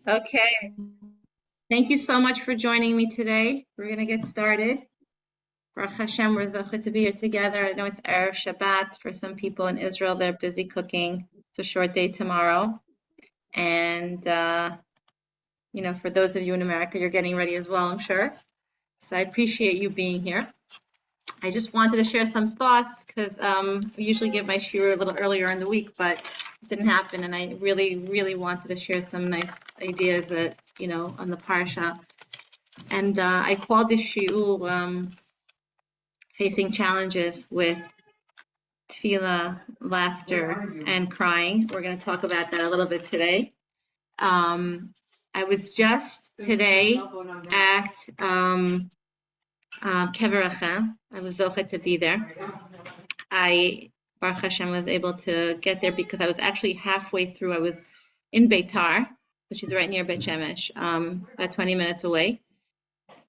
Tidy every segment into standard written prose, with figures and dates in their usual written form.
Okay, thank you so much for joining me today. We're going to get started. Baruch Hashem, we're zocheh to be here together. I know it's Erev Shabbat. For some people in Israel, they're busy cooking. It's a short day tomorrow. And, for those of you in America, you're getting ready as well, I'm sure. So I appreciate you being here. I just wanted to share some thoughts because we usually give my shiur a little earlier in the week, but it didn't happen. And I really, really wanted to share some nice ideas that, on the Parashat. And I called this shiur facing challenges with Tefila, laughter, and crying. We're going to talk about that a little bit today. I was just today at Keren. I was zocheh to be there. I, Baruch Hashem, was able to get there because I was actually halfway through. I was in Beitar, which is right near Beit Shemesh, about 20 minutes away.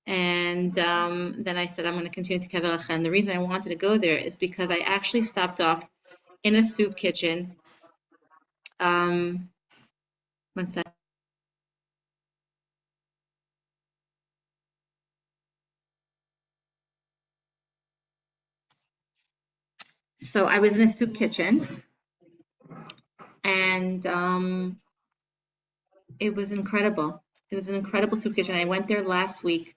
And then I said, I'm going to continue to Keren. And the reason I wanted to go there is because I actually stopped off in a soup kitchen. One second. So I was in a soup kitchen, and it was incredible. It was an incredible soup kitchen. I went there last week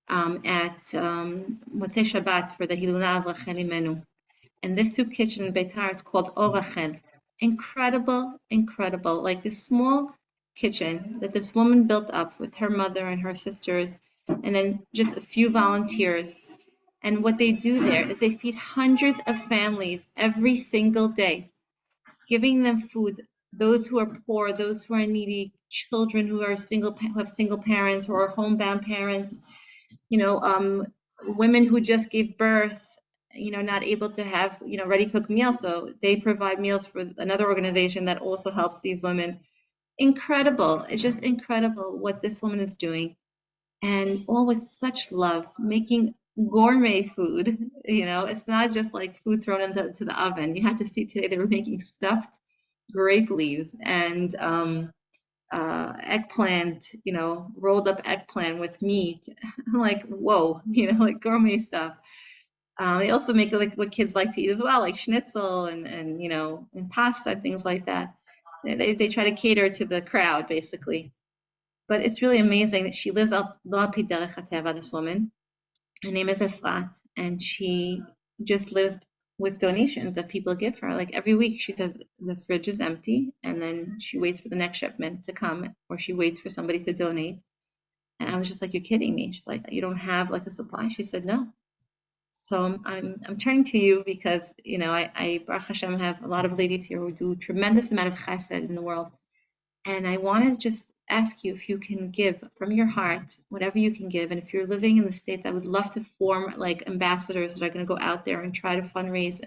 at Motzei Shabbat for the Hilula of Rachel Imenu. And this soup kitchen in Beitar is called Or Rachel. Incredible, incredible. Like this small kitchen that this woman built up with her mother and her sisters, and then just a few volunteers. And what they do there is they feed hundreds of families every single day, giving them food. Those who are poor, those who are needy, children who are who have single parents or homebound parents, women who just gave birth, not able to have, ready cooked meals. So they provide meals for another organization that also helps these women. Incredible. It's just incredible what this woman is doing. And all with such love, making gourmet food. It's not just like food thrown into the oven. You have to see today they were making stuffed grape leaves and eggplant, rolled up eggplant with meat. I'm like, whoa, like gourmet stuff. They also make like what kids like to eat as well, like schnitzel and pasta and things like that. They try to cater to the crowd basically. But it's really amazing that she lives up Lo Pi Derech HaTeva, this woman. Her name is Efrat, and she just lives with donations that people give her. Like every week, she says the fridge is empty, and then she waits for the next shipment to come, or she waits for somebody to donate. And I was just like, "You're kidding me?" She's like, "You don't have like a supply?" She said, "No." So I'm turning to you because I Baruch Hashem have a lot of ladies here who do tremendous amount of chesed in the world. And I want to just ask you if you can give from your heart, whatever you can give. And if you're living in the States, I would love to form like ambassadors that are going to go out there and try to fundraise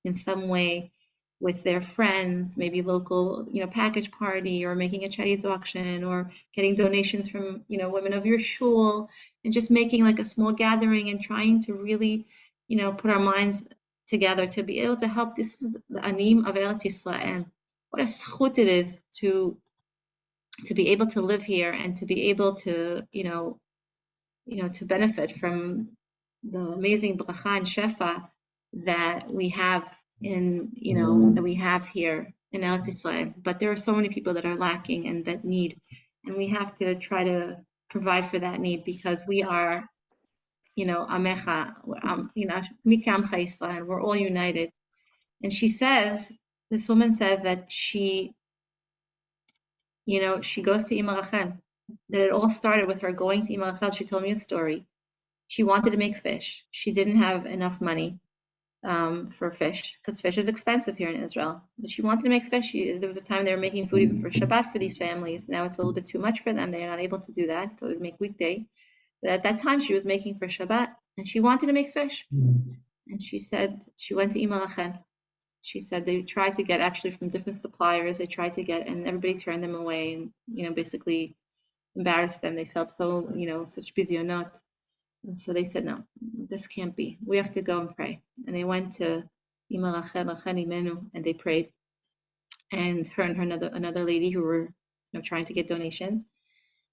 in some way with their friends, maybe local, package party or making a Chinese auction or getting donations from, women of your shul and just making like a small gathering and trying to really, put our minds together to be able to help. This is the anim of Eretz Yisrael. What a zchut it is to be able to live here and to be able to, to benefit from the amazing bracha and shefa that we have that we have here in Eretz Yisrael. But there are so many people that are lacking and that need, and we have to try to provide for that need because we are, Amecha, Mikamcha Yisrael, we're all united. And this woman says that she goes to Ima Rachel. That it all started with her going to Ima Rachel. She told me a story. She wanted to make fish. She didn't have enough money for fish because fish is expensive here in Israel. But she wanted to make fish. There was a time they were making food even for Shabbat for these families. Now it's a little bit too much for them. They're not able to do that. So they make weekday. But at that time she was making for Shabbat and she wanted to make fish. And she said she went to Ima Rachel. She said they tried to get actually from different suppliers. They tried to get, and everybody turned them away and, basically embarrassed them. They felt so, such bizyonot. And so they said, no, this can't be. We have to go and pray. And they went to Ima Rachel Imenu, and they prayed. And her another lady who were trying to get donations.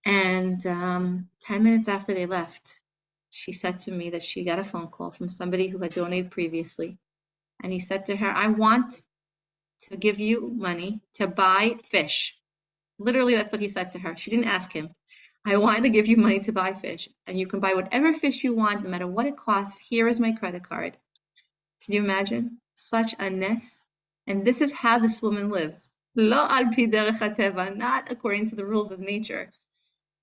And 10 minutes after they left, she said to me that she got a phone call from somebody who had donated previously. And he said to her, I want to give you money to buy fish. Literally, that's what he said to her. She didn't ask him. I want to give you money to buy fish. And you can buy whatever fish you want, no matter what it costs. Here is my credit card. Can you imagine? Such a nes. And this is how this woman lives. Lo al pi derech hateva, not according to the rules of nature.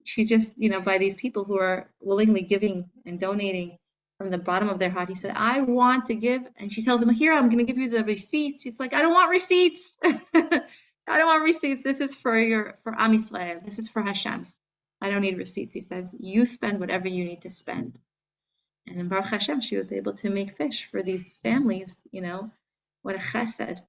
She just, by these people who are willingly giving and donating from the bottom of their heart. He said, I want to give. And she tells him, here, I'm going to give you the receipts. She's like, I don't want receipts. I don't want receipts. This is for Am Yisrael. This is for Hashem. I don't need receipts. He says, you spend whatever you need to spend. And in Baruch Hashem, she was able to make fish for these families, what a chesed.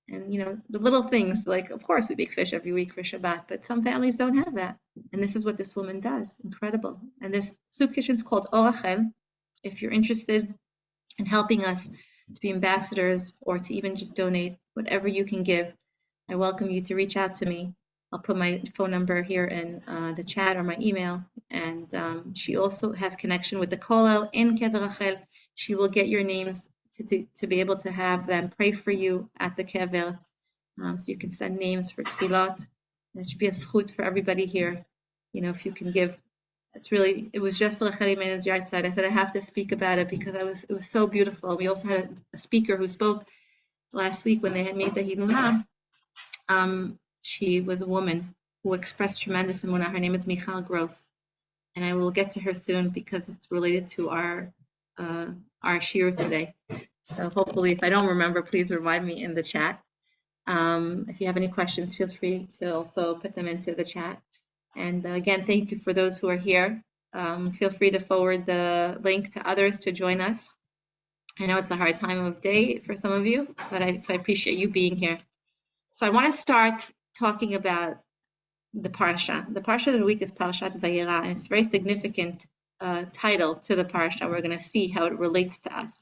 And, the little things, like, of course, we make fish every week for Shabbat, but some families don't have that. And this is what this woman does. Incredible. And this soup kitchen is called Orachel. If you're interested in helping us to be ambassadors or to even just donate whatever you can give, I welcome you to reach out to me. I'll put my phone number here in the chat or my email. And she also has connection with the Kollel in Kever Rachel. She will get your names to be able to have them pray for you at the Kever. So you can send names for Tefilot. It should be a zchut for everybody here. If you can give. It was just Rachel Imen's yard side. I said I have to speak about it because it was so beautiful. We also had a speaker who spoke last week when they had made the Hilula. She was a woman who expressed tremendous emunah. Her name is Michal Gross, and I will get to her soon because it's related to our shiur today. So hopefully, if I don't remember, please remind me in the chat. If you have any questions, feel free to also put them into the chat. And again, thank you for those who are here. Feel free to forward the link to others to join us. I know it's a hard time of day for some of you, but I appreciate you being here. So I want to start talking about the Parasha. The Parasha of the week is Parashat Vayera, and it's a very significant title to the Parasha. We're going to see how it relates to us.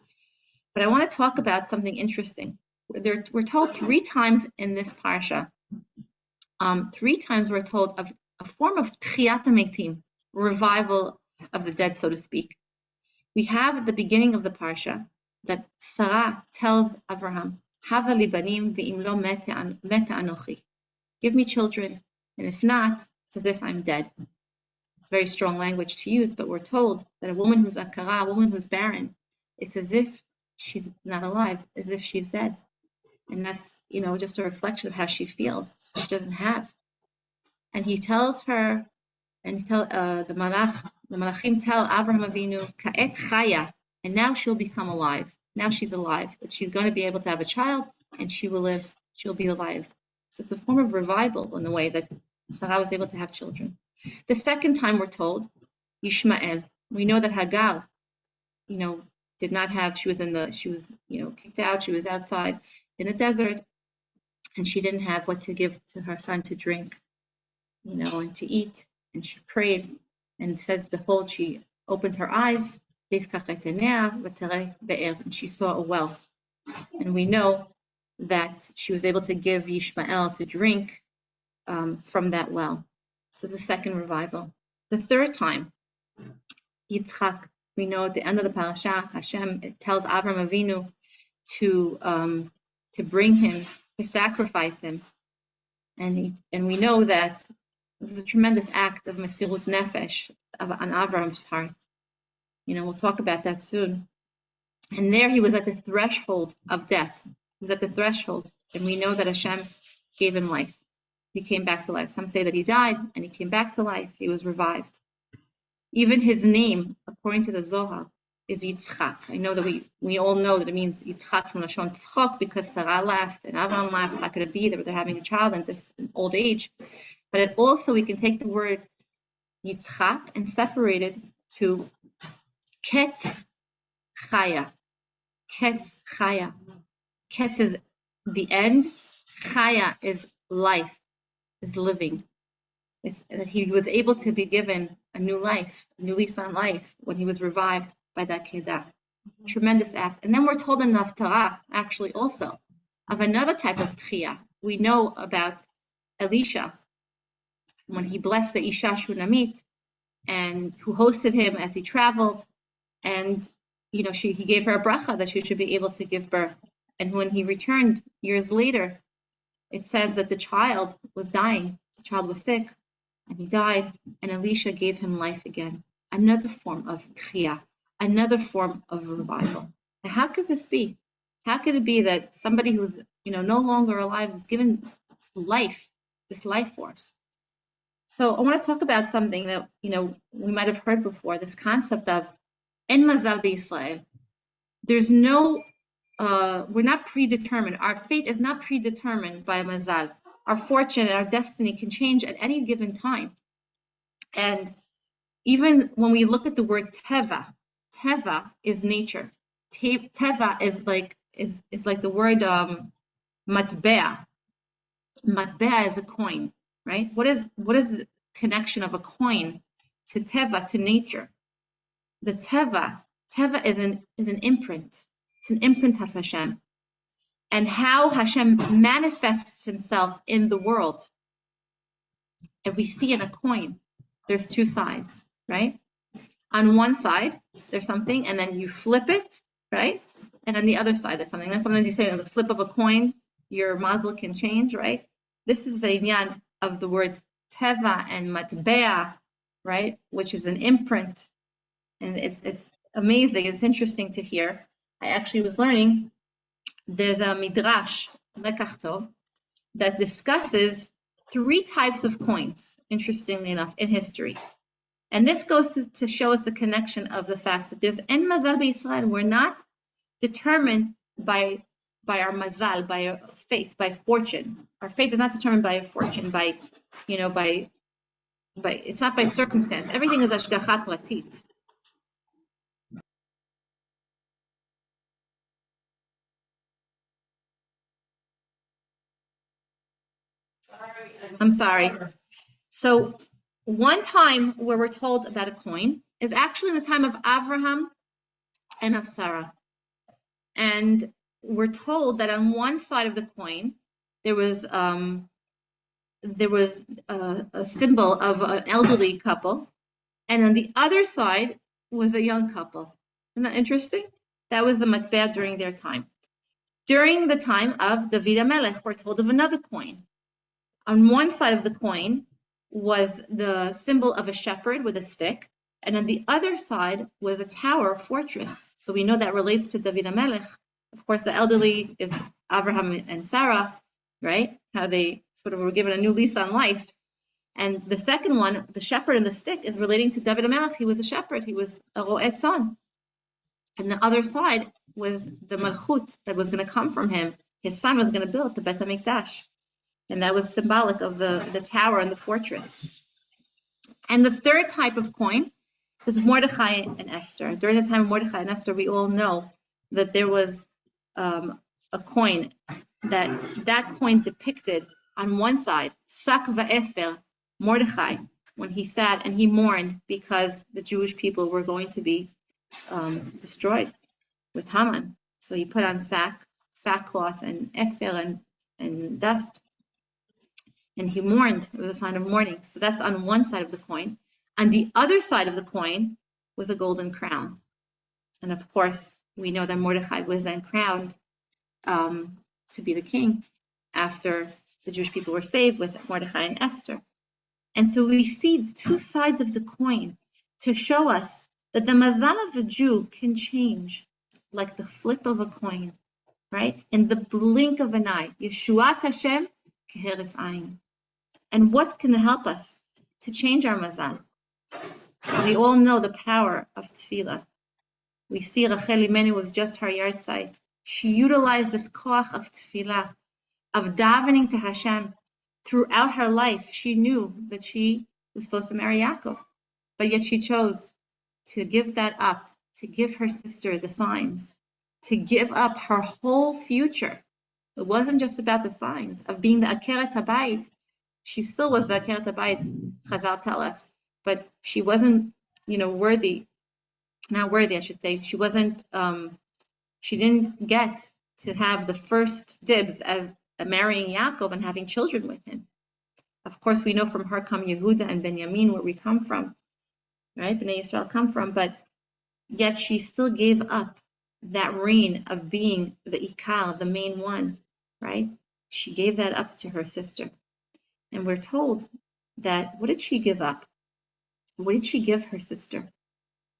But I want to talk about something interesting. We're told 3 times in this Parasha. 3 times we're told of a form of Tchiyat HaMetim, revival of the dead, so to speak. We have at the beginning of the Parasha that Sarah tells Abraham, Hava li banim ve'im lo meta anochi. Give me children, and if not, it's as if I'm dead. It's very strong language to use, but we're told that a woman who's akara, a woman who's barren, it's as if she's not alive, as if she's dead. And that's, just a reflection of how she feels. She doesn't have. And he tells her, and the Malachim tell Avraham Avinu, Ka'et Chaya, and now she'll become alive. Now she's alive, that she's going to be able to have a child, and she will live, she'll be alive. So it's a form of revival in the way that Sarah was able to have children. The second time we're told, Yishmael. We know that Hagar, did not have, she was kicked out, she was outside in the desert, and she didn't have what to give to her son to drink, and to eat. And she prayed, and it says, behold, she opened her eyes, and she saw a well. And we know that she was able to give Yishmael to drink from that well. So the second revival. The third time, Yitzchak, we know at the end of the parasha, Hashem tells Avraham Avinu to bring him, to sacrifice him. And we know that it was a tremendous act of Mesirut Nefesh on Avraham's part. We'll talk about that soon. And there he was at the threshold of death. He was at the threshold. And we know that Hashem gave him life. He came back to life. Some say that he died and he came back to life. He was revived. Even his name, according to the Zohar, is Yitzchak. I know that we all know that it means Yitzchak from Lashon Tzchok because Sarah laughed and Avraham laughed. How could it be that they're having a child in this old age? But it also, we can take the word Yitzchak and separate it to Ketz Chaya. Ketz Chaya. Ketz is the end. Chaya is life, is living. It's that he was able to be given a new life, a new lease on life when he was revived by that Kedah. Tremendous act. And then we're told in Haftarah, actually also, of another type of Tchiyah. We know about Elisha. when he blessed the Isha Shunamit, and who hosted him as he traveled. And he gave her a bracha that she should be able to give birth. And when he returned years later, it says that the child was dying. The child was sick, and he died. And Elisha gave him life again. Another form of tchiyah, another form of revival. Now, how could this be? How could it be that somebody who's no longer alive is given life, this life force? So I want to talk about something that we might have heard before. This concept of en mazal b'Yisrael. There's no, we're not predetermined. Our fate is not predetermined by mazal. Our fortune and our destiny can change at any given time. And even when we look at the word teva, teva is nature. Teva is like the word matbea. Matbea is a coin, right? What is the connection of a coin to teva, to nature? The teva is an imprint. It's an imprint of Hashem. And how Hashem manifests himself in the world. And we see in a coin, there's two sides, right? On one side, there's something, and then you flip it, right? And on the other side, there's something. And sometimes you say, on the flip of a coin, your mazel can change, right? This is the inyan of the word teva and matbea, right? Which is an imprint. And it's amazing. It's interesting to hear. I actually was learning, there's a midrash, lekach tov, that discusses 3 types of coins, interestingly enough, in history. And this goes to show us the connection of the fact that there's en mazal b'Yisrael. We're not determined by our mazal, by our fate, by fortune. Our fate is not determined by fortune, by it's not by circumstance. Everything is hashgacha pratit. I'm sorry. So one time where we're told about a coin is actually in the time of Abraham and of Sarah. And we're told that on one side of the coin, there was a symbol of an elderly couple. And on the other side was a young couple. Isn't that interesting? That was the matbea during their time. During the time of David HaMelech, we're told of another coin. On one side of the coin was the symbol of a shepherd with a stick, and on the other side was a tower, fortress. So we know that relates to David HaMelech. Of course, the elderly is Abraham and Sarah, right? How they sort of were given a new lease on life. And the second one, the shepherd and the stick, is relating to David HaMelech. He was a shepherd. He was a ro'et son. And the other side was the malchut that was going to come from him. His son was going to build the Bet HaMikdash. And that was symbolic of the tower and the fortress. And the third type of coin is Mordechai and Esther. During the time of Mordechai and Esther, we all know that there was a coin that coin depicted on one side, Sak va'efer, Mordechai, when he sat and he mourned because the Jewish people were going to be destroyed with Haman. So he put on sackcloth and efer and dust. And he mourned. It was a sign of mourning. So that's on one side of the coin. On the other side of the coin was a golden crown. And of course, we know that Mordechai was then crowned to be the king after the Jewish people were saved with Mordechai and Esther. And so we see the two sides of the coin to show us that the mazal of a Jew can change like the flip of a coin, right? In the blink of an eye. Yeshuat Hashem keheref ayin. And what can help us to change our mazal? We all know the power of Tefila. We see Rachel Imenu was just her yahrzeit. She utilized this koach of Tefila, of davening to Hashem. Throughout her life, she knew that she was supposed to marry Yaakov, but yet she chose to give that up, to give her sister the signs, to give up her whole future. It wasn't just about the signs of being the Akeret HaBayit. She still was the Akeret HaBayit, Chazal tell us, but she wasn't, worthy. Not worthy, I should say. She wasn't. She didn't get to have the first dibs as marrying Yaakov and having children with him. Of course, we know from her come Yehuda and Benjamin, where we come from, right? Bnei Yisrael come from, but yet she still gave up that reign of being the Ikal, the main one, right? She gave that up to her sister. And we're told that, what did she give up? What did she give her sister?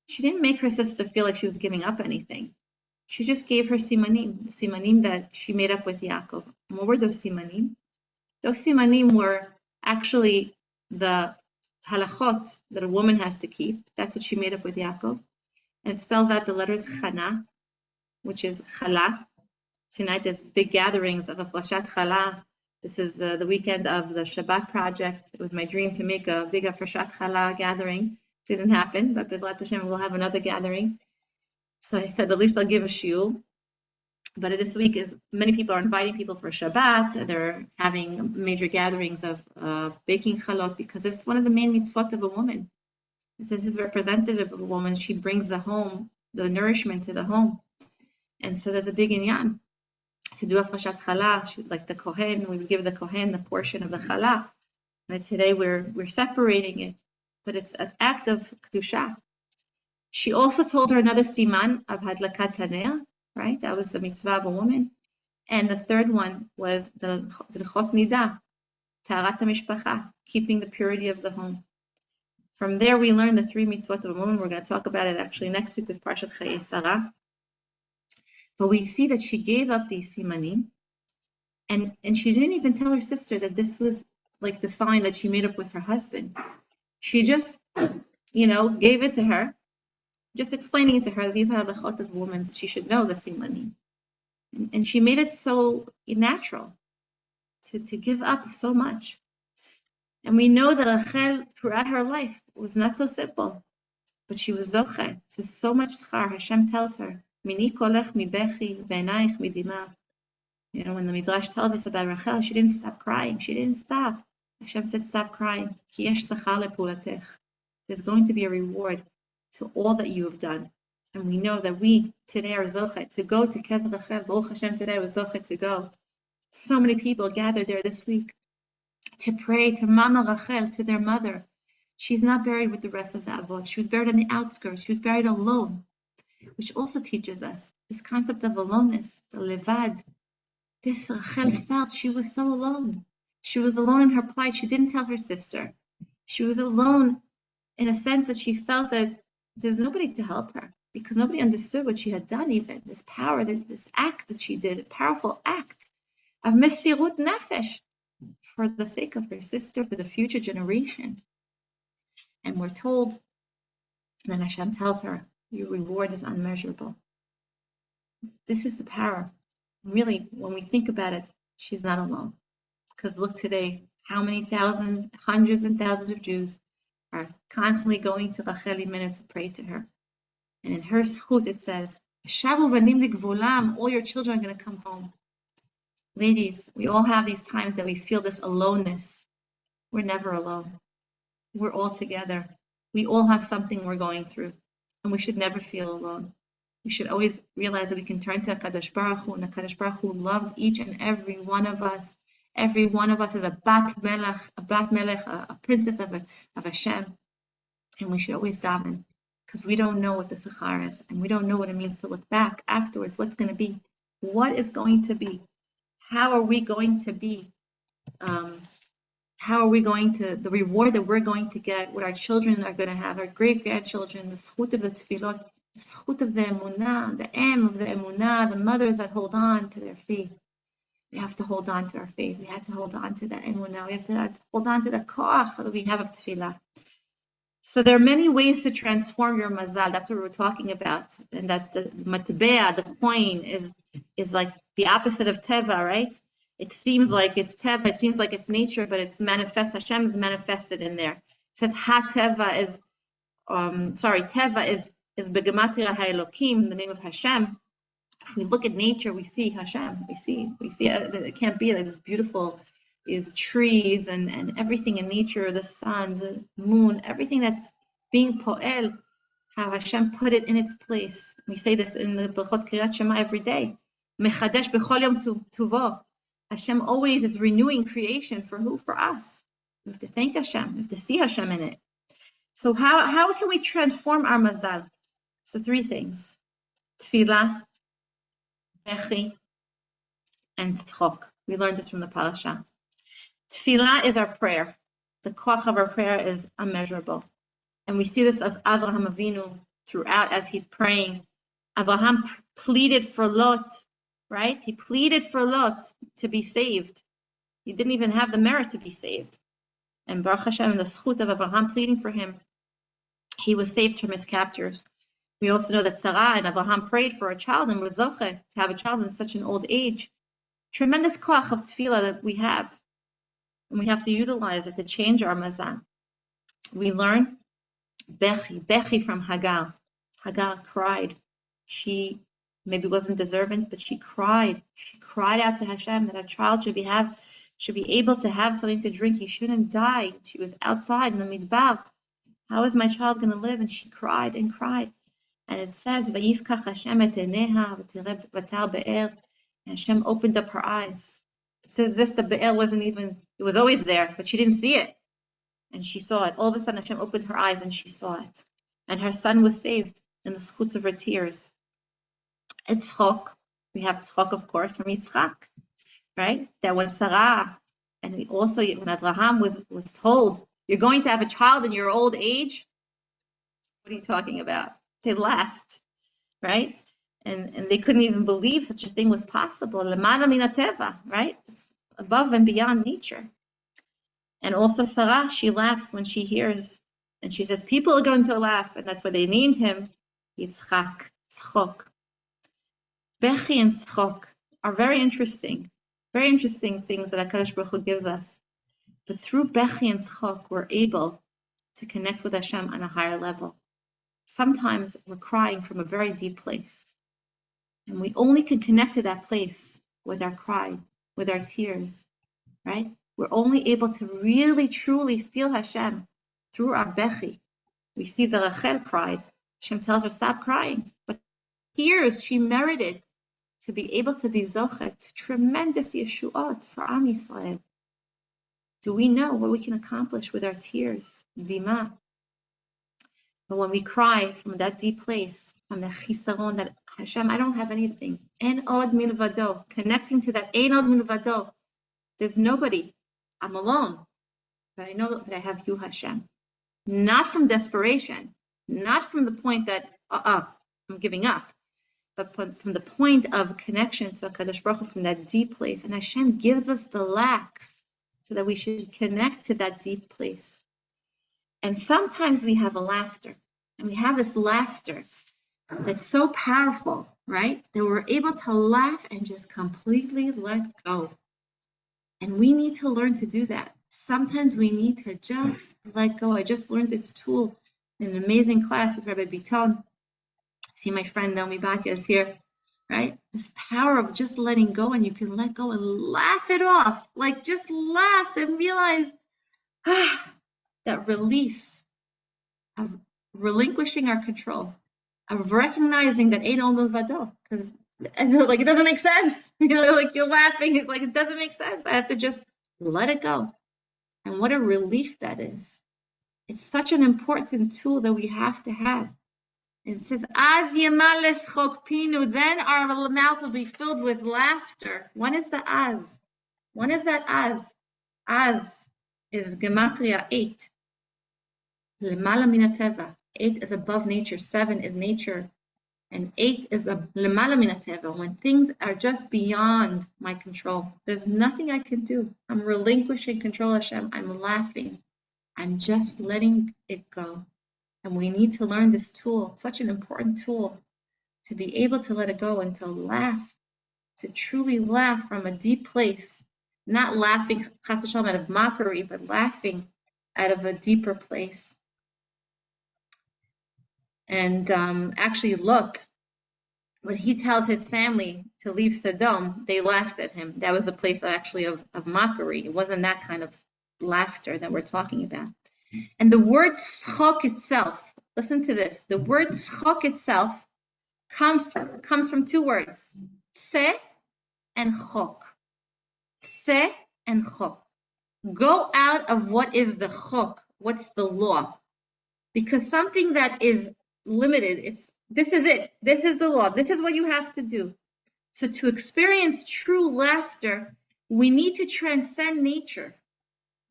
She didn't make her sister feel like she was giving up anything. She just gave her simanim, the simanim that she made up with Yaakov. And what were those simanim? Those simanim were actually the halachot that a woman has to keep. That's what she made up with Yaakov. And it spells out the letters Chana, which is Chala. Tonight there's big gatherings of a Parashat Chala. This is the weekend of the Shabbat project. It was my dream to make a big Parashat Chala gathering. It didn't happen, but Bezrat Hashem we'll have another gathering. So I said, at least I'll give a shiur. But this week is many people are inviting people for Shabbat. They're having major gatherings of baking chalot because it's one of the main mitzvot of a woman. This is representative of a woman. She brings the home, the nourishment to the home. And so there's a big inyan to do a Parashat Chala, like the Kohen. We would give the Kohen the portion of the Chala. Right? Today we're separating it, but it's an act of kedusha. She also told her another siman of hadlakat hanea, right? That was the mitzvah of a woman. And the third one was the d'chot nida, taharat mishpacha, keeping the purity of the home. From there, we learn the three mitzvot of a woman. We're going to talk about it actually next week with Parashat Chayei Sarah. But we see that she gave up these simanim, and she didn't even tell her sister that this was like the sign that she made up with her husband. She just, gave it to her, just explaining it to her. These are the chot of women. She should know the simanim. And she made it so natural to give up so much. And we know that Rachel, throughout her life, was not so simple, but she was zoche to so much schar. Hashem tells her, "Mini kolech mi bechi ve'enayich mi dima." When the Midrash tells us about Rachel, she didn't stop crying. She didn't stop. Hashem said, "Stop crying. Ki yesh sachar lepulatech." There's going to be a reward to all that you have done. And we know that we today are zoche to go to Kever Rachel. Baruch Hashem today was zoche to go. So many people gathered there this week to pray to Mama Rachel, to their mother. She's not buried with the rest of the Avot. She was buried on the outskirts. She was buried alone, which also teaches us this concept of aloneness, the levad. This Rachel felt she was so alone. She was alone in her plight. She didn't tell her sister. She was alone in a sense that she felt that there's nobody to help her because nobody understood what she had done even. This power, this act that she did, a powerful act of mesirut nefesh, for the sake of her sister, for the future generation. And we're told that Hashem tells her, your reward is unmeasurable. This is the power. Really, when we think about it, she's not alone. Because look today, how many thousands, hundreds and thousands of Jews are constantly going to Rachel Imenu to pray to her. And in her schut it says, Shavu vanim ligvulam, all your children are going to come home. Ladies, we all have these times that we feel this aloneness. We're never alone. We're all together. We all have something we're going through. And we should never feel alone. We should always realize that we can turn to HaKadosh Baruch Hu, and HaKadosh Baruch Hu loves each and every one of us. Every one of us is a bat melech, a princess of Hashem. And we should always daven, because we don't know what the sechar is, and we don't know what it means to look back afterwards. What's going to be? What is going to be? How are we going to be? How are we going to, the reward that we're going to get, what our children are going to have, our great-grandchildren, the schut of the tefillot, the schut of the emunah, the em of the emunah, the mothers that hold on to their faith. We have to hold on to our faith. We have to hold on to that emunah. We have to hold on to the koach that we have of tefillah. So there are many ways to transform your mazal. That's what we're talking about. And that the matbea, the coin, is like the opposite of teva, right? It seems like it's teva, it seems like it's nature, but it's manifest. Hashem is manifested in there. It says teva is begematria ha'elokim, the name of Hashem. If we look at nature, we see Hashem. We see it can't be like this beautiful is trees and everything in nature, the sun, the moon, everything that's being po'el, how Hashem put it in its place. We say this in the Bechot Kriyat Shema every day. Mechadesh b'chol yom tuvo. Hashem always is renewing creation for who? For us. We have to thank Hashem. We have to see Hashem in it. So how can we transform our mazal? So 3 things: Tefila, Bechi, and Tzchok. We learned this from the Parashat. Tefila is our prayer. The koach of our prayer is immeasurable. And we see this of Avraham Avinu throughout as he's praying. Avraham pleaded for Lot, right? He pleaded for Lot to be saved. He didn't even have the merit to be saved. And Baruch Hashem, in the zchut of Avraham pleading for him, he was saved from his captors. We also know that Sarah and Avraham prayed for a child and was zoche to have a child in such an old age. Tremendous koach of tefillah that we have. And we have to utilize it to change our mazal. We learn Bechi from Hagar. Hagar cried. She maybe wasn't deserving, but she cried. She cried out to Hashem that her child should be able to have something to drink. He shouldn't die. She was outside in the midbar. How is my child going to live? And she cried and cried. And it says, Vayifkach Hashem et eineha v'tar be'er. And Hashem opened up her eyes. It's as if the be'er wasn't even, it was always there, but she didn't see it. And she saw it. All of a sudden, Hashem opened her eyes and she saw it. And her son was saved in the zchut of her tears. It's tzchok. We have tzchok, of course, from Yitzchak, right? That when Sarah, and also when Abraham was told, you're going to have a child in your old age, what are you talking about? They laughed, right? And they couldn't even believe such a thing was possible. Lemana min hateva, right? It's above and beyond nature. And also Sarah, she laughs when she hears, and she says, people are going to laugh, and that's why they named him Yitzchak, Tzchok. Bechi and Tzchok are very interesting things that HaKadosh Baruch Hu gives us. But through Bechi and Tzchok, we're able to connect with Hashem on a higher level. Sometimes we're crying from a very deep place, and we only can connect to that place with our cry, with our tears, right? We're only able to really, truly feel Hashem through our bechi. We see that Rachel cried. Hashem tells her, stop crying. But tears she merited to be able to be zochet to tremendous yeshuot for Am Yisrael. Do we know what we can accomplish with our tears? Dima. But when we cry from that deep place, from the chisaron, that Hashem, I don't have anything. En od milvado. Connecting to that en od milvado. There's nobody. I'm alone, but I know that I have you, Hashem. Not from desperation, not from the point that, I'm giving up, but from the point of connection to HaKadosh Baruch Hu, from that deep place. And Hashem gives us the lax so that we should connect to that deep place. And sometimes we have a laughter, and we have this laughter that's so powerful, right? That we're able to laugh and just completely let go. And we need to learn to do that. Sometimes we need to just let go. I just learned this tool in an amazing class with Rabbi Biton. See my friend Naomi Batya is here, right? This power of just letting go, and you can let go and laugh it off. Like just laugh and realize that release of relinquishing our control, of recognizing that ain't all milvado, because like it doesn't make sense. Like you're laughing, it's like it doesn't make sense. I have to just let it go. And what a relief that is. It's such an important tool that we have to have. And it says, Az yemales chokpinu, then our mouth will be filled with laughter. When is the az? When is that az? Az is gematria 8. Lemala min hateva. 8 is above nature, 7 is nature. And 8 is a lemala min hateva, when things are just beyond my control. There's nothing I can do. I'm relinquishing control, Hashem. I'm laughing. I'm just letting it go. And we need to learn this tool, such an important tool, to be able to let it go and to laugh, to truly laugh from a deep place. Not laughing chas v'shalom out of mockery, but laughing out of a deeper place. And actually, Lot, when he tells his family to leave Sodom, they laughed at him. That was a place actually of mockery. It wasn't that kind of laughter that we're talking about. And the word tzchok itself, listen to this. The word tzchok itself comes from 2 words, tse and chok. Tse and chok. Go out of what is the chok, what's the law. Because something that is limited, this is it. This is the law. This is what you have to do. So to experience true laughter, we need to transcend nature,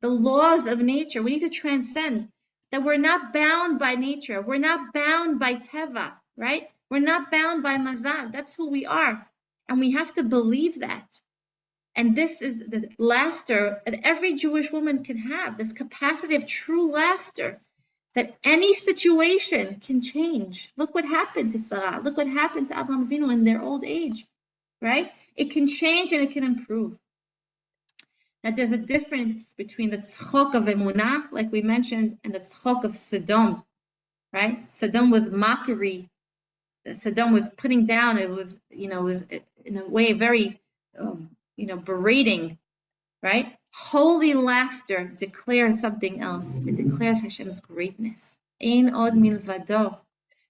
the laws of nature. We need to transcend that we're not bound by nature. We're not bound by teva, right? We're not bound by mazal. That's who we are. And we have to believe that. And this is the laughter that every Jewish woman can have, this capacity of true laughter, that any situation can change. Look what happened to Sarah. Look what happened to Abraham Avinu in their old age, right? It can change and it can improve. That there's a difference between the tzchok of emunah, like we mentioned, and the tzchok of Sodom, right? Sodom was mockery. Sodom was putting down. It was, was in a way very, berating, right? Holy laughter declares something else. It declares Hashem's greatness. Ein od milvado.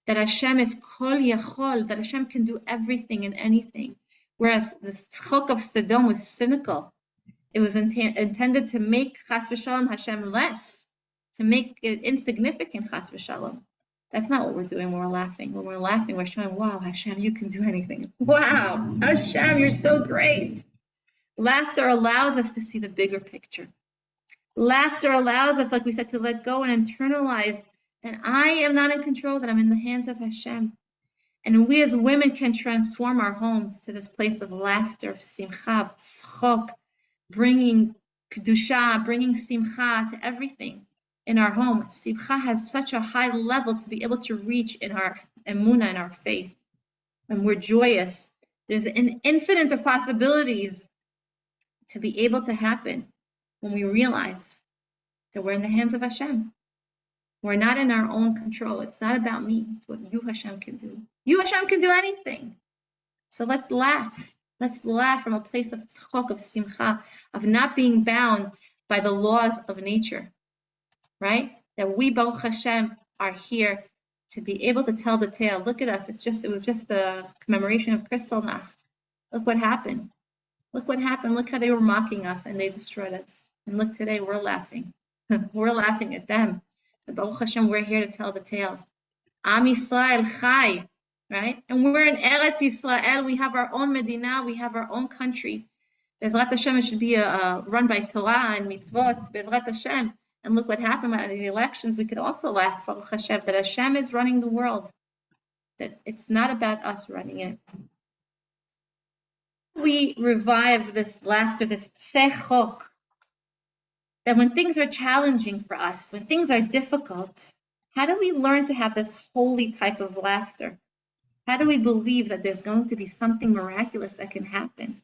That Hashem is kol yachol, that Hashem can do everything and anything. Whereas the tzchok of Sodom was cynical. It was intended to make chas v'shalom Hashem less, to make it insignificant chas v'shalom. That's not what we're doing when we're laughing. When we're laughing, we're showing, wow, Hashem, you can do anything. Wow, Hashem, you're so great. Laughter allows us to see the bigger picture. Laughter allows us, like we said, to let go and internalize that I am not in control, that I'm in the hands of Hashem. And we as women can transform our homes to this place of laughter, of simcha, of tzchok, bringing kedusha, bringing simcha to everything in our home. Simcha has such a high level to be able to reach in our emunah, in our faith. When we're joyous, there's an infinite of possibilities to be able to happen when we realize that we're in the hands of Hashem. We're not in our own control. It's not about me. It's what you, Hashem, can do. You, Hashem, can do anything. So let's laugh. Let's laugh from a place of tzchok, of simcha, of not being bound by the laws of nature, right? That we, Baruch Hashem, are here to be able to tell the tale. Look at us. It was just a commemoration of Kristallnacht. Look what happened. Look what happened. Look how they were mocking us and they destroyed us. And look, today we're laughing. We're laughing at them. But Baruch Hashem, we're here to tell the tale. Am Yisrael Chai, right? And we're in Eretz Yisrael. We have our own Medina. We have our own country. Bezrat Hashem, it should be run by Torah and mitzvot. Bezrat Hashem. And look what happened at the elections. We could also laugh, Baruch Hashem, that Hashem is running the world. That it's not about us running it. We revive this laughter, this tzechok, that when things are challenging for us, when things are difficult, how do we learn to have this holy type of laughter? How do we believe that there's going to be something miraculous that can happen?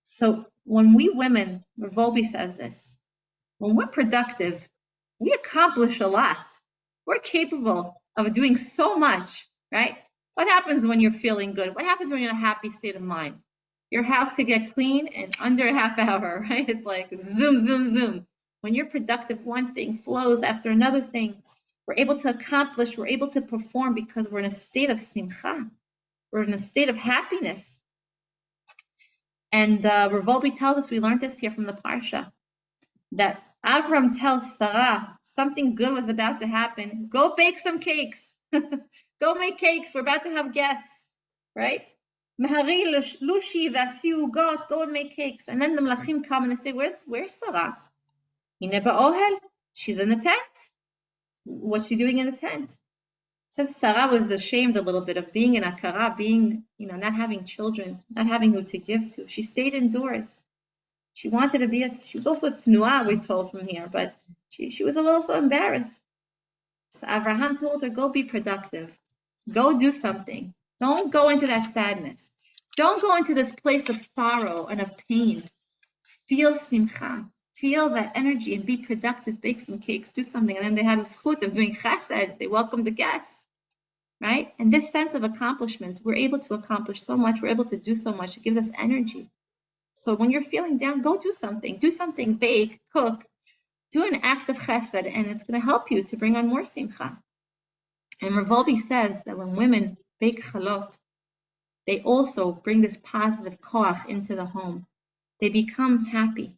So when we women, Volby says this, when we're productive, we accomplish a lot. We're capable of doing so much, right? What happens when you're feeling good? What happens when you're in a happy state of mind? Your house could get clean in under a half hour, right? It's like zoom, zoom, zoom. When you're productive, one thing flows after another thing. We're able to accomplish, we're able to perform because we're in a state of simcha. We're in a state of happiness. And Rav Volby tells us, we learned this here from the Parsha, that Avram tells Sarah something good was about to happen. Go bake some cakes. Go make cakes. We're about to have guests, right? Mahari lushi v'asiugot. Go and make cakes. And then the Melachim come and they say, where's Sarah? Hine ba'ohel. She's in the tent. What's she doing in the tent? It says Sarah was ashamed a little bit of being in Akara, being, not having children, not having who to give to. She stayed indoors. She wanted to be, she was also a tznuah, we're told from here, but she was a little so embarrassed. So Abraham told her, go be productive. Go do something. Don't go into that sadness. Don't go into this place of sorrow and of pain. Feel simcha. Feel that energy and be productive. Bake some cakes, do something. And then they had a zchut of doing chesed. They welcomed the guests, right? And this sense of accomplishment, we're able to accomplish so much. We're able to do so much. It gives us energy. So when you're feeling down, go do something. Do something, bake, cook. Do an act of chesed, and it's going to help you to bring on more simcha. And Rav Volby says that when women bake chalot, they also bring this positive koach into the home. They become happy.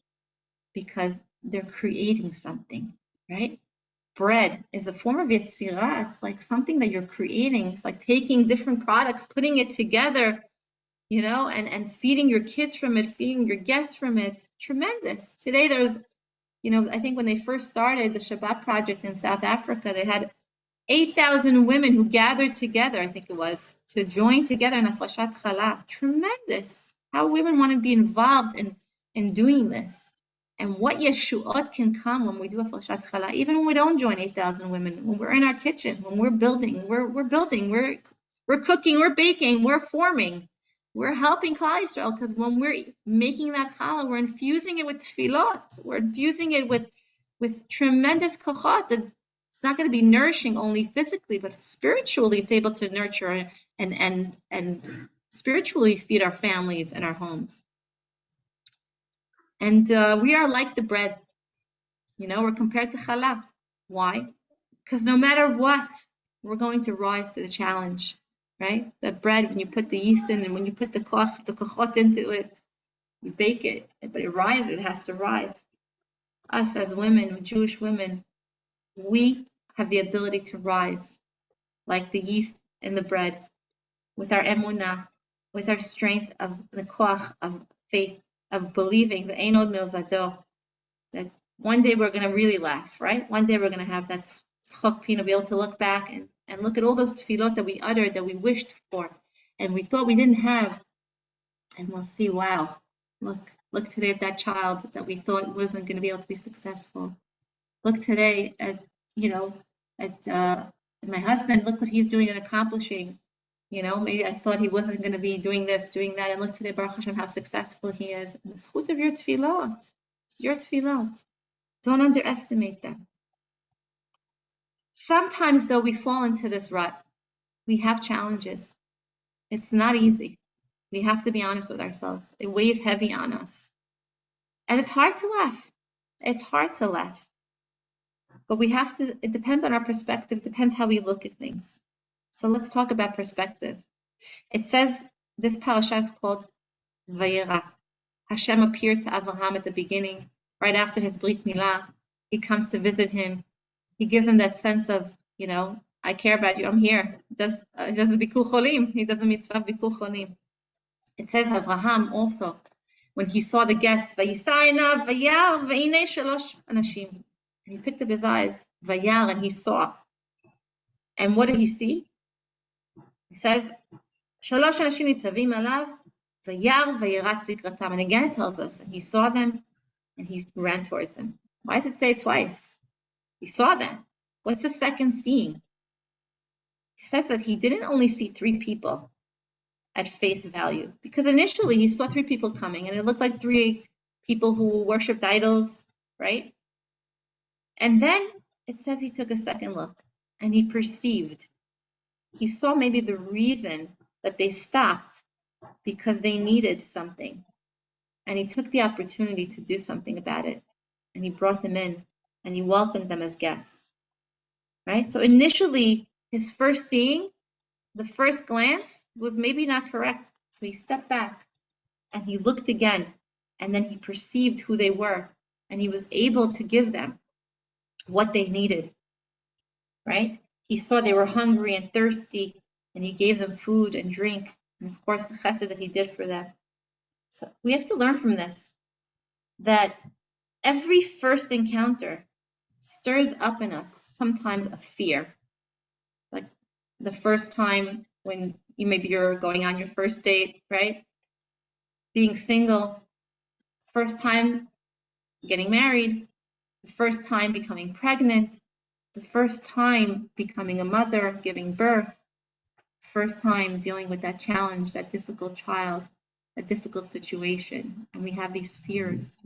because they're creating something, right? Bread is a form of yetzirah. It's like something that you're creating. It's like taking different products, putting it together, and feeding your kids from it, feeding your guests from it. Tremendous. Today there's, I think when they first started the Shabbat project in South Africa, they had 8,000 women who gathered together, I think it was, to join together in Aflashat Chala. Tremendous. How women want to be involved in doing this. And what yeshuot can come when we do Aflashat Chala, even when we don't join 8,000 women, when we're in our kitchen, when we're building, we're cooking, we're baking, we're forming. We're helping Klal Yisrael, because when we're making that challah, we're infusing it with tefillot. We're infusing it with tremendous kochot. It's not going to be nourishing only physically, but spiritually, it's able to nurture and spiritually feed our families and our homes. And we are like the bread. We're compared to challah. Why? Because no matter what, we're going to rise to the challenge. Right? The bread, when you put the yeast in and when you put the kochot into it, you bake it, but it rises, it has to rise. Us as women, Jewish women, we have the ability to rise like the yeast in the bread with our emunah, with our strength of the koach of faith, of believing the ein od milvado, that one day we're going to really laugh, right? One day we're going to have that tzchok pina, be able to look back and look at all those tefillot that we uttered, that we wished for, and we thought we didn't have, and we'll see, wow, look today at that child that we thought wasn't going to be able to be successful. Look today at my husband. Look what he's doing and accomplishing. Maybe I thought he wasn't going to be doing this, doing that, and look today, Baruch Hashem, how successful he is. And the zchut of your tefillot. It's your tefillot. Don't underestimate them. Sometimes, though, we fall into this rut. We have challenges. It's not easy. We have to be honest with ourselves. It weighs heavy on us. And it's hard to laugh. It's hard to laugh. But it depends on our perspective, depends how we look at things. So let's talk about perspective. It says, this parasha is called Vayera. Hashem appeared to Avraham at the beginning, right after his Brit Milah. He comes to visit him. He gives him that sense of, I care about you, I'm here. He does Bikur Cholim. He does a mitzvah Bikur Cholim. It says Avraham also, when he saw the guests, Vayisayna, Vayar, Vayine Shalosh Anashim. And he picked up his eyes, Vayar, and he saw. And what did he see? He says, Shalosh Anashim Nitzavim Alav, Vayar, Vayiratz Likratam. And again it tells us, and he saw them, and he ran towards them. Why does it say it twice? He saw them. What's the second seeing? He says that he didn't only see 3 people at face value, because initially he saw 3 people coming, and it looked like 3 people who worshipped idols, right? And then it says he took a second look, and he perceived. He saw maybe the reason that they stopped, because they needed something. And he took the opportunity to do something about it. And he brought them in, and he welcomed them as guests. Right? So initially, his first seeing, the first glance, was maybe not correct. So he stepped back, and he looked again, and then he perceived who they were, and he was able to give them what they needed. Right? He saw they were hungry and thirsty, and he gave them food and drink, and of course the chesed that he did for them. So we have to learn from this, that every first encounter stirs up in us sometimes a fear. Like the first time when maybe you're going on your first date, right? Being single, first time getting married, the first time becoming pregnant, the first time becoming a mother, giving birth, first time dealing with that challenge, that difficult child, a difficult situation. And we have these fears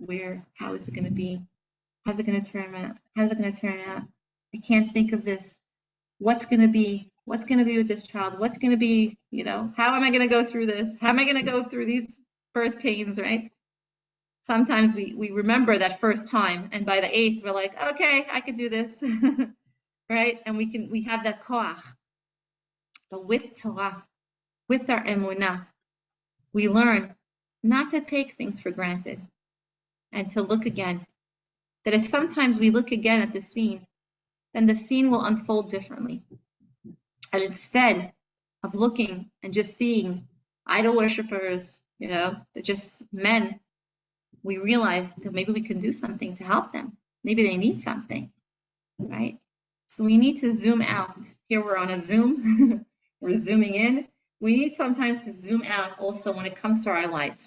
how is it going to be? How's it going to turn out? How's it going to turn out? I can't think of this. What's going to be? What's going to be with this child? What's going to be, how am I going to go through this? How am I going to go through these birth pains, right? Sometimes we remember that first time, and by the 8th, we're like, okay, I could do this, right? And we have that koach. But with Torah, with our emunah, we learn not to take things for granted and to look again that if sometimes we look again at the scene, then the scene will unfold differently. And instead of looking and just seeing idol worshippers, they're just men, we realize that maybe we can do something to help them. Maybe they need something, right? So we need to zoom out. Here we're on a Zoom, we're zooming in. We need sometimes to zoom out also when it comes to our life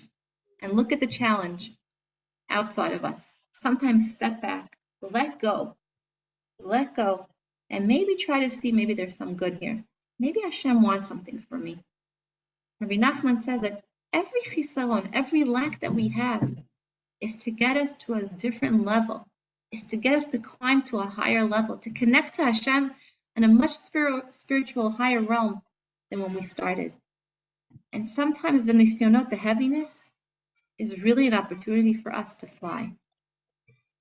and look at the challenge outside of us. Sometimes step back, let go, and maybe try to see maybe there's some good here. Maybe Hashem wants something for me. Rabbi Nachman says that every chisaron, every lack that we have is to get us to a different level, is to get us to climb to a higher level, to connect to Hashem in a much spiritual higher realm than when we started. And sometimes the nisyonot, the heaviness, is really an opportunity for us to fly.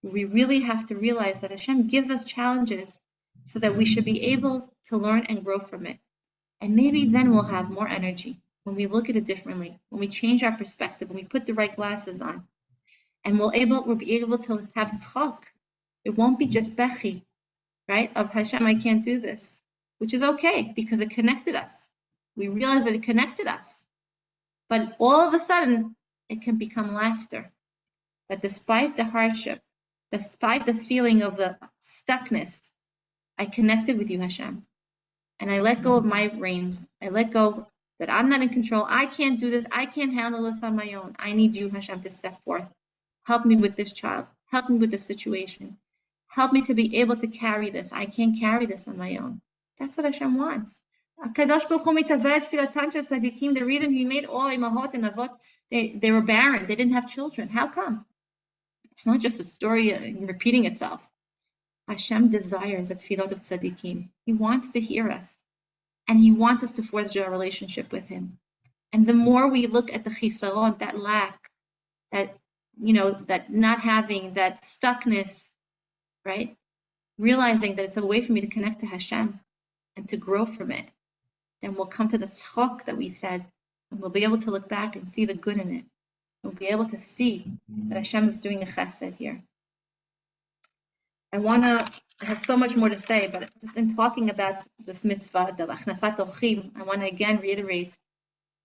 We really have to realize that Hashem gives us challenges so that we should be able to learn and grow from it. And maybe then we'll have more energy when we look at it differently, when we change our perspective, when we put the right glasses on. And we'll be able to have tzchok. It won't be just bechi, right? Of Hashem, I can't do this, which is okay because it connected us. We realize that it connected us. But all of a sudden, it can become laughter. That despite the hardship, despite the feeling of the stuckness, I connected with you, Hashem. And I let go of my reins. I let go that I'm not in control. I can't do this. I can't handle this on my own. I need you, Hashem, to step forth. Help me with this child. Help me with this situation. Help me to be able to carry this. I can't carry this on my own. That's what Hashem wants. The reason He made all Imahot and Avot, they were barren. They didn't have children. How come? It's not just a story repeating itself. Hashem desires the tefillot of tzaddikim. He wants to hear us. And He wants us to forge a relationship with Him. And the more we look at the chisaron, that lack, that not having, that stuckness, right? Realizing that it's a way for me to connect to Hashem and to grow from it. Then we'll come to the tzchok that we said, and we'll be able to look back and see the good in it. We'll be able to see that Hashem is doing a chesed here. I have so much more to say, but just in talking about this mitzvah, the achnasat orchim, I want to again reiterate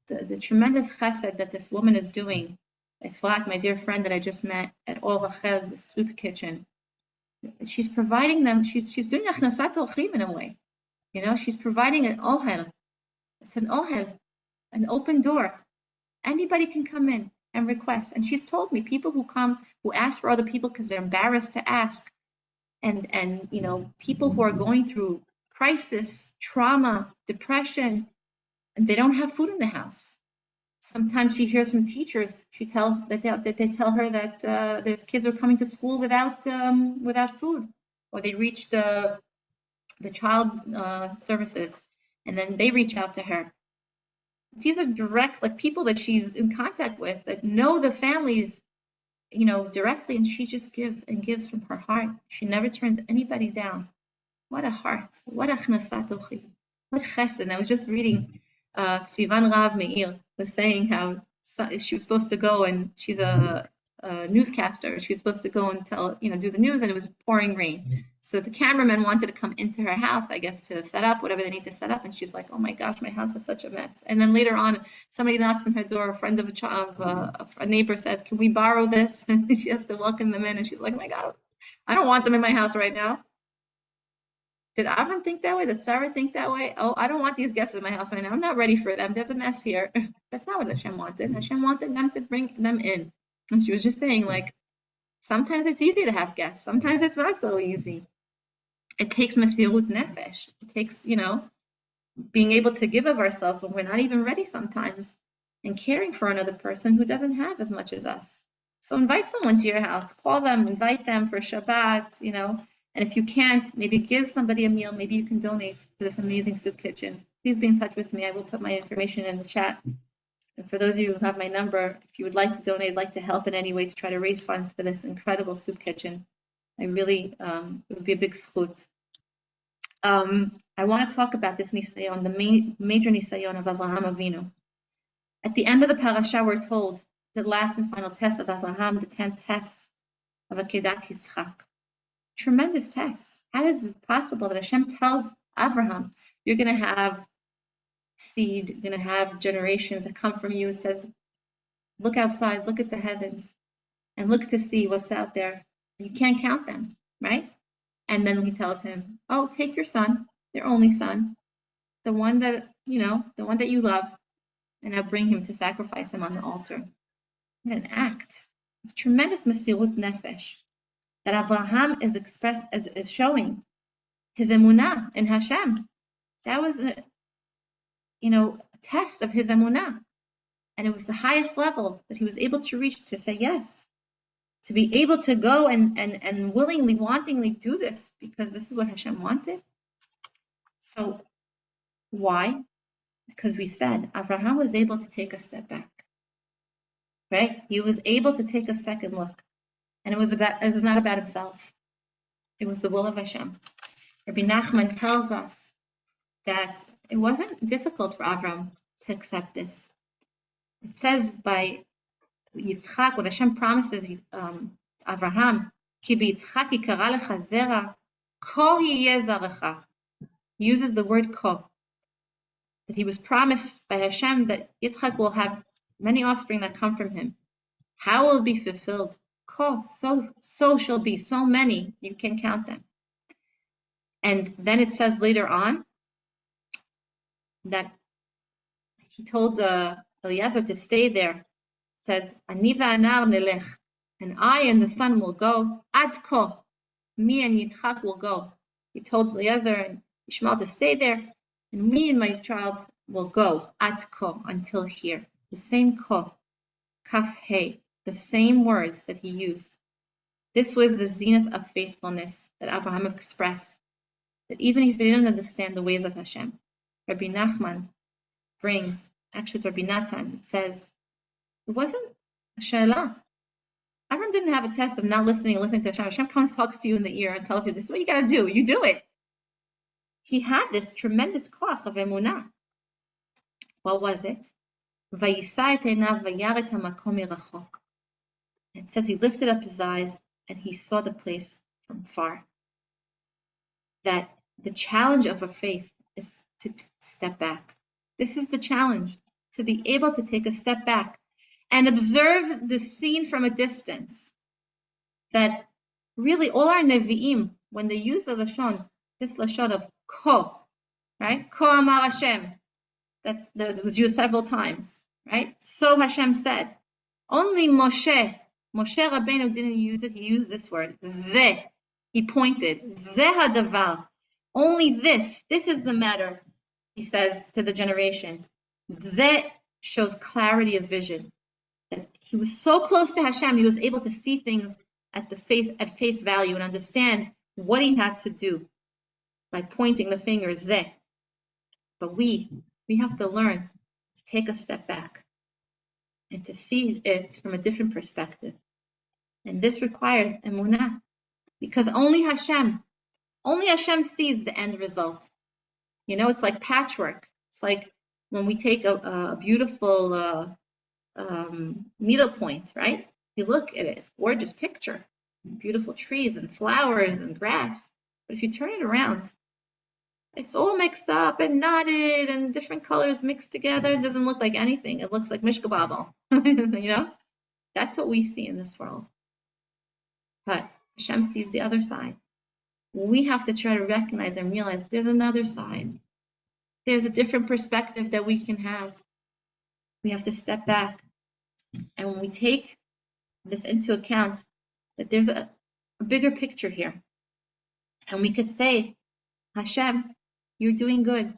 the tremendous chesed that this woman is doing. Efrat, my dear friend that I just met at Or Rachel, the soup kitchen, she's providing them, she's doing achnasat orchim in a way. She's providing an ohel. It's an ohel, an open door. Anybody can come in and request. And she's told me people who come, who ask for other people because they're embarrassed to ask, and people who are going through crisis, trauma, depression, and they don't have food in the house. Sometimes she hears from teachers. She tells that they tell her that their kids are coming to school without food, or they reach the child services, and then they reach out to her. These are direct, people that she's in contact with that know the families, directly, and she just gives and gives from her heart. She never turns anybody down. What a heart! What a achnasat orchim! What chesed! I was just reading. Sivan Rav Meir was saying how she was supposed to go, and she's a newscaster. She was supposed to go and do the news, and it was pouring rain. So the cameraman wanted to come into her house, I guess, to set up whatever they need to set up. And she's like, "Oh my gosh, my house is such a mess." And then later on, somebody knocks on her door. A friend of a neighbor says, "Can we borrow this?" And she has to welcome them in, and she's like, "Oh my God, I don't want them in my house right now." Did Avram think that way? Did Sarah think that way? Oh, I don't want these guests in my house right now. I'm not ready for them. There's a mess here. That's not what Hashem wanted. Hashem wanted them to bring them in. And she was just saying, sometimes it's easy to have guests. Sometimes it's not so easy. It takes mesirut nefesh. It takes, being able to give of ourselves when we're not even ready sometimes, and caring for another person who doesn't have as much as us. So invite someone to your house. Call them, invite them for Shabbat, And if you can't, maybe give somebody a meal. Maybe you can donate to this amazing soup kitchen. Please be in touch with me. I will put my information in the chat. And for those of you who have my number, if you would like to donate, like to help in any way to try to raise funds for this incredible soup kitchen, I really, it would be a big zchut. I want to talk about this nisayon, the major nisayon of Avraham Avinu. At the end of the parasha, we're told the last and final test of Avraham, the 10th test, of Akedat Yitzchak. Tremendous test. How is it possible that Hashem tells Abraham, you're going to have seed, you're going to have generations that come from you? It says, look outside, look at the heavens, and look to see what's out there. You can't count them, right? And then he tells him, oh, take your son, your only son, the one that, the one that you love, and now bring him to sacrifice him on the altar. What an act of tremendous mesirut nefesh that Abraham is showing his emunah in Hashem. That was a test of his emunah, and it was the highest level that he was able to reach to say yes, to be able to go and willingly, wantingly do this because this is what Hashem wanted. So why? Because we said Abraham was able to take a step back, right? He was able to take a second look, and it was not about himself. It was the will of Hashem. Rabbi Nachman tells us that it wasn't difficult for Abraham to accept this. It says by Yitzchak, when Hashem promises Abraham, "Ki b'Yitzchak yikara lecha zera, ko yiyeh zarecha," he uses the word ko, that he was promised by Hashem that Yitzchak will have many offspring that come from him. How will it be fulfilled? Ko, so shall be, so many, you can count them. And then it says later on that he told Eliezer to stay there. It says, Ani va'anar nelech, and I and the son will go, ad ko, me and Yitzchak will go. He told Eliezer and Ishmael to stay there, and me and my child will go, ad ko, until here. The same ko, kaf he, the same words that he used. This was the zenith of faithfulness that Abraham expressed, that even if he didn't understand the ways of Hashem, Rabbi Nachman brings, actually it's Rabbi Natan, it says, it wasn't a she'elah. Abraham didn't have a test of not listening to Hashem. Hashem comes, talks to you in the ear and tells you, this is what you got to do. You do it. He had this tremendous koach of emunah. What was it? Vayisa et einav vayar et hamakom mirachok. It says he lifted up his eyes and he saw the place from far. That the challenge of a faith is to step back. This is the challenge, to be able to take a step back and observe the scene from a distance. That really all our Nevi'im, when they use the Lashon, this Lashon of Ko, right? Ko Amar Hashem, that was used several times, right? So Hashem said. Only Moshe Rabbeinu didn't use it, he used this word, Zeh. He pointed, Zeh hadavar. Only this is the matter, he says to the generation. Zeh shows clarity of vision. That he was so close to Hashem, he was able to see things at face value and understand what he had to do by pointing the finger, Zeh. But we have to learn to take a step back and to see it from a different perspective. And this requires emunah, because only Hashem sees the end result. It's like patchwork. It's like when we take a beautiful needle point, right? You look at it, it's a gorgeous picture, beautiful trees and flowers and grass. But if you turn it around, it's all mixed up and knotted and different colors mixed together. It doesn't look like anything. It looks like mishkababel. That's what we see in this world. But Hashem sees the other side. We have to try to recognize and realize there's another side. There's a different perspective that we can have. We have to step back. And when we take this into account, that there's a bigger picture here. And we could say, Hashem, you're doing good.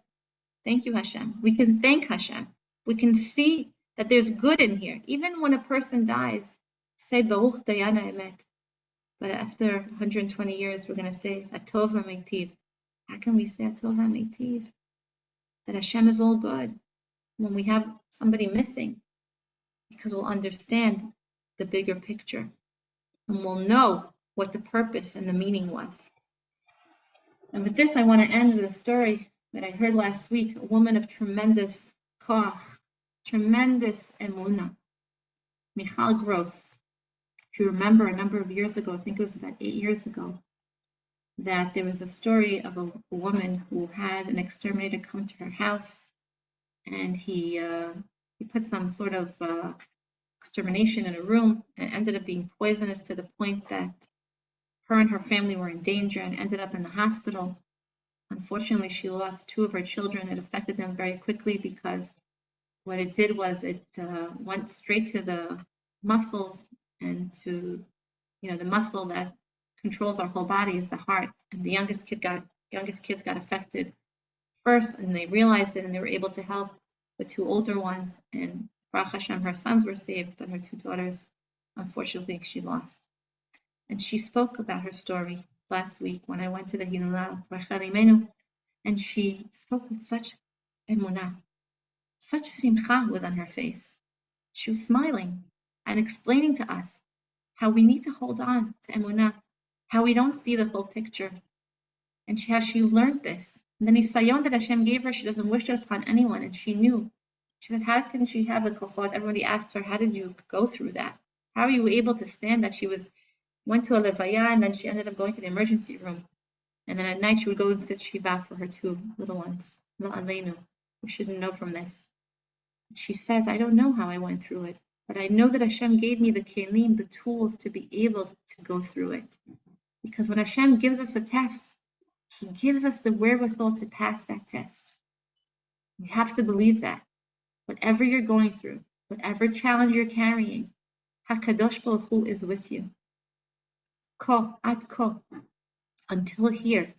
Thank you, Hashem. We can thank Hashem. We can see that there's good in here. Even when a person dies, say, Baruch Dayana Emet. But after 120 years, we're going to say, Atov HaMeitiv. How can we say Atov HaMeitiv? That Hashem is all good when we have somebody missing. Because we'll understand the bigger picture. And we'll know what the purpose and the meaning was. And with this, I want to end with a story that I heard last week. A woman of tremendous koach, tremendous emunah. Michal Gross. If you remember, a number of years ago, I think it was about 8 years ago, that there was a story of a woman who had an exterminator come to her house, and he put some sort of extermination in a room, and it ended up being poisonous to the point that her and her family were in danger and ended up in the hospital. Unfortunately, she lost two of her children. It affected them very quickly because what it did was it went straight to the muscles and to, the muscle that controls our whole body is the heart. And the youngest kids got affected first, and they realized it, and they were able to help the two older ones. And Baruch Hashem, her sons were saved, but her two daughters, unfortunately, she lost. And she spoke about her story last week when I went to the Hilula for Rachel Imenu, and she spoke with such emunah, such simcha was on her face. She was smiling and explaining to us how we need to hold on to emunah, how we don't see the whole picture, and how she learned this. And the nisayon that Hashem gave her, she doesn't wish it upon anyone, and she knew. She said, how can she have the kochot? Everybody asked her, how did you go through that? How are you able to stand that? She went to a levaya, and then she ended up going to the emergency room. And then at night she would go and sit shiva for her two little ones. La'aleinu. We shouldn't know from this. She says, I don't know how I went through it, but I know that Hashem gave me the kelim, the tools to be able to go through it. Because when Hashem gives us a test, He gives us the wherewithal to pass that test. You have to believe that. Whatever you're going through, whatever challenge you're carrying, HaKadosh Baruch Hu is with you. Ko, ad ko, until here.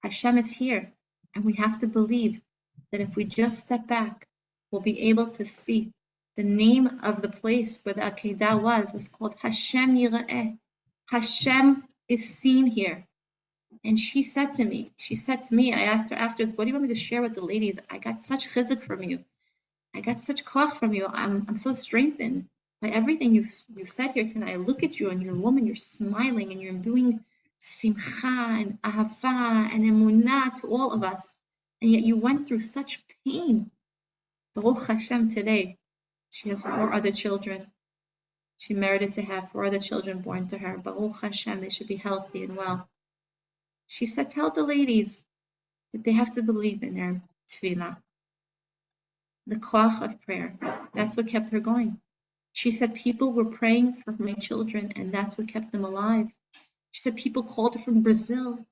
Hashem is here, and we have to believe that if we just step back, we'll be able to see. The name of the place where the Akedah was called Hashem Yira'eh. Hashem is seen here. And she said to me, I asked her afterwards, what do you want me to share with the ladies? I got such chizuk from you. I got such koch from you. I'm so strengthened by everything you've said here tonight. I look at you and you're a woman, you're smiling and you're doing simcha and ahava and emunah to all of us. And yet you went through such pain. Baruch Hashem today, she has 4 other children. She merited to have 4 other children born to her. Baruch Hashem, they should be healthy and well. She said, tell the ladies that they have to believe in their tefila. The koach of prayer. That's what kept her going. She said people were praying for my children, and that's what kept them alive. She said people called her from Brazil,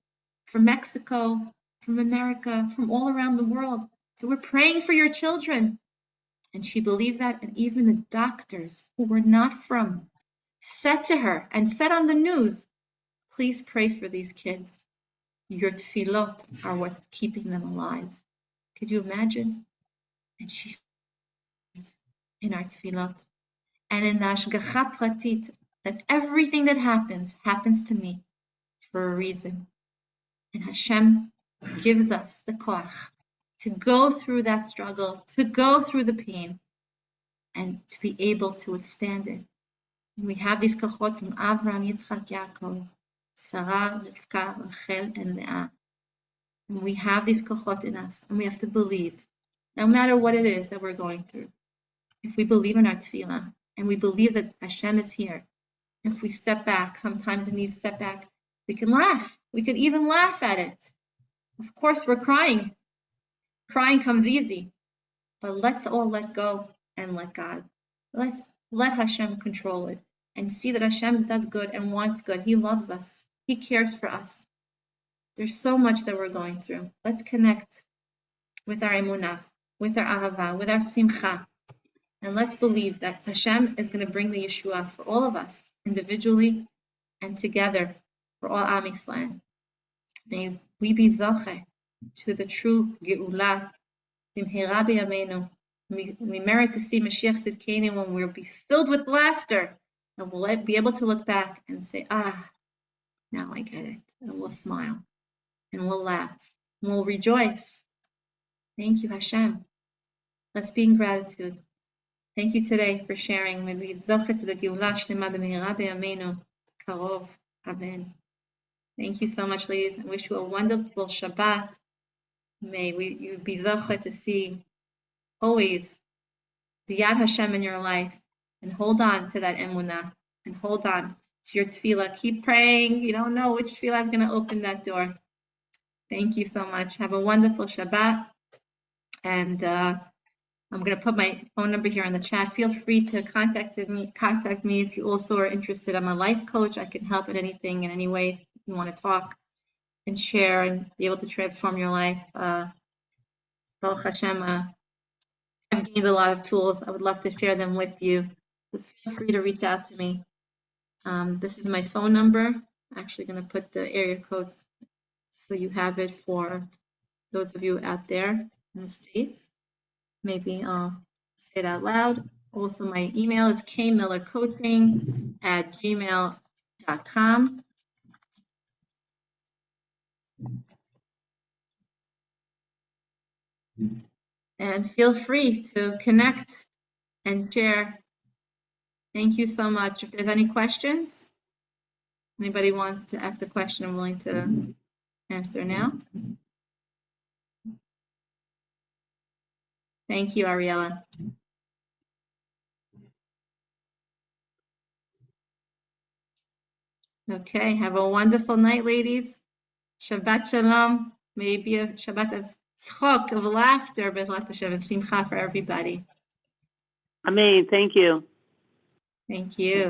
from Mexico, from America, from all around the world. So we're praying for your children. And she believed that, and even the doctors who were not from said to her and said on the news, please pray for these kids. Your tefillot are what's keeping them alive. Could you imagine? And she's in our tefillot. And in the hashgacha pratit, that everything that happens to me for a reason. And Hashem gives us the koach to go through that struggle, to go through the pain, and to be able to withstand it. And we have these kochot from Avraham, Yitzchak, Yaakov, Sarah, Rivka, Rachel, and Leah. And we have these kochot in us, and we have to believe, no matter what it is that we're going through. If we believe in our tefillah, and we believe that Hashem is here, if we step back, sometimes we need to step back, we can laugh. We can even laugh at it. Of course, we're crying. Crying comes easy. But let's all let go and let God. Let's let Hashem control it and see that Hashem does good and wants good. He loves us. He cares for us. There's so much that we're going through. Let's connect with our emunah, with our ahava, with our simcha. And let's believe that Hashem is going to bring the Yeshua for all of us, individually and together, for all Am Yisrael. May we be zoche to the true Geula, b'mhira b'yameinu. We merit to see Mashiach Tzidkenu when we'll be filled with laughter, and we'll be able to look back and say, now I get it. And we'll smile, and we'll laugh, and we'll rejoice. Thank you, Hashem. Let's be in gratitude. Thank you today for sharing. May we zoche to the Geula Shlema b'mhira b'yameinu. Karov. Amen. Thank you so much, ladies. I wish you a wonderful Shabbat. May you be zoche to see always the Yad Hashem in your life, and hold on to that emunah. and hold on to your tefillah. Keep praying. You don't know which tefillah is going to open that door. Thank you so much. Have a wonderful Shabbat. And I'm going to put my phone number here in the chat. Feel free to contact me if you also are interested. I'm a life coach. I can help in anything, in any way you want to talk and share and be able to transform your life. Baruch Hashem, I've gained a lot of tools. I would love to share them with you. Feel free to reach out to me. This is my phone number. I'm actually going to put the area codes so you have it for those of you out there in the States. Maybe I'll say it out loud. Also, my email is kmillercoaching@gmail.com. And feel free to connect and share. Thank you so much. If there's any questions, anybody wants to ask a question, I'm willing to answer now. Thank you, Ariella. Okay, have a wonderful night, ladies. Shabbat shalom. Maybe a Shabbat of tzchok, of laughter, Bezrat Hashem, and simcha for everybody. Amen. Thank you. Thank you.